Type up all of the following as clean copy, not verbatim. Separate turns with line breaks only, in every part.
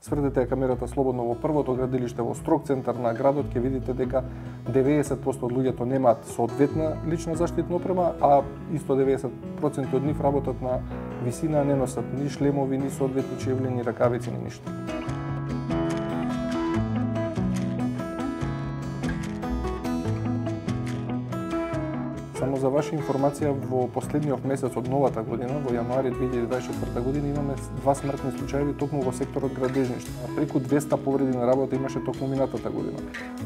свртете ја камерата слободно во првото градилиште во строг центар на градот, ќе видите дека 90% од луѓето немаат соодветна лична заштитна опрема, а исто 90% од нив работат на висина, не носат ни шлемови, ни соодветни чевли, ни ракавици, ни ништо. Само за ваша информација, во последниот месец од новата година, во јануари 2024 година, имаме 2 смртни случаи токму во секторот градежништво. Преку 200 повреди на работа имаше токму минатата година.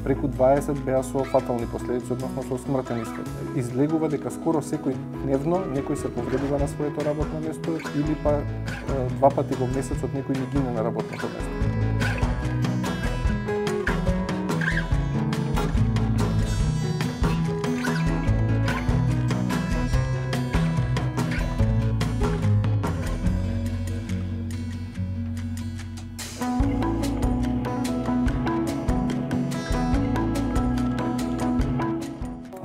Преку 20 беа со фатални последици, односно со смртен исход. Излегува дека скоро секој дневно некој се повредува на своето работно место или па 2 пати во месецот некој ни гине на работното место.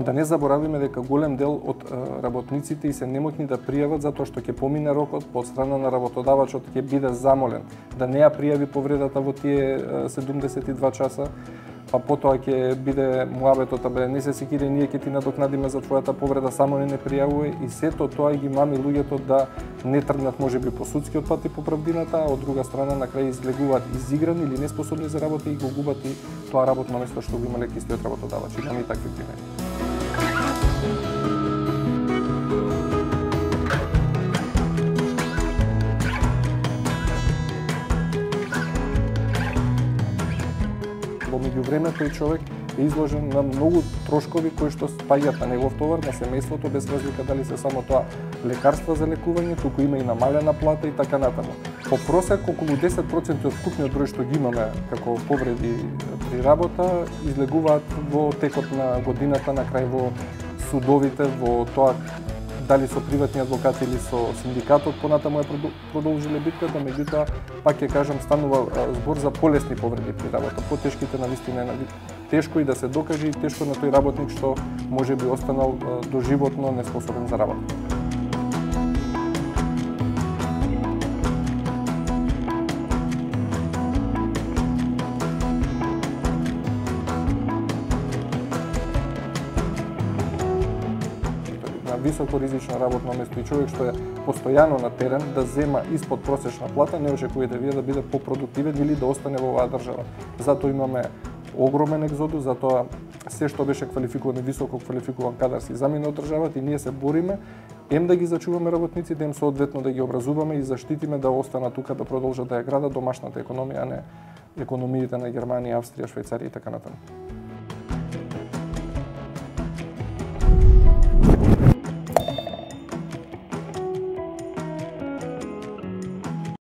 Да не заборавиме дека голем дел од работниците и се немотни да пријават затоа што ќе помине рокот, по страна на работодавачот ќе биде замолен да не ја пријави повредата во тие 72 часа, па потоа ќе биде муабетот, абе не се секири, ние ќе ти надокнадиме за твојата повреда, само не пријавувај, и сето тоа ги мами луѓето да не тргнат можеби по судскиот пат и по правдината, а од друга страна на крај излегуваат изиграни или неспособни за работа и го губат и тоа работно место што го имале истиот работодавач. Имаме и такви примери. Во меѓувремето и човек е изложен на многу трошкови кои што спаѓаат на негов товар, на семејството, без разлика дали се само тоа лекарства за лекување, туку има и намалена плата и така натаму. По просек, околу 10% од вкупниот број што ги имаме како повреди при работа, излегуваат во текот на годината, на крај во судовите, во тоа дали со приватни адвокати или со синдикатот, понатаму е продолжиле битката, меѓутоа, пак ќе кажам, станува збор за полесни повреди при работа. Потешките навистина е тешко и да се докаже, и тешко на тој работник што може би останал доживотно неспособен за работа. Високо ризично работно место и човек што е постојано на терен да зема испод просечна плата, не очекувате вие да биде попродуктивен или да остане во оваа држава. Затоа имаме огромен екзодус, затоа се што беше квалификуван, високо квалификуван кадар си замина од државата и ние се бориме да ги зачуваме работниците, соодветно да ги образуваме и заштитиме да останат тука, да продолжат да ја градат домашната економија, а не економиите на Германија, Австрија, Швајцарија и така натаму.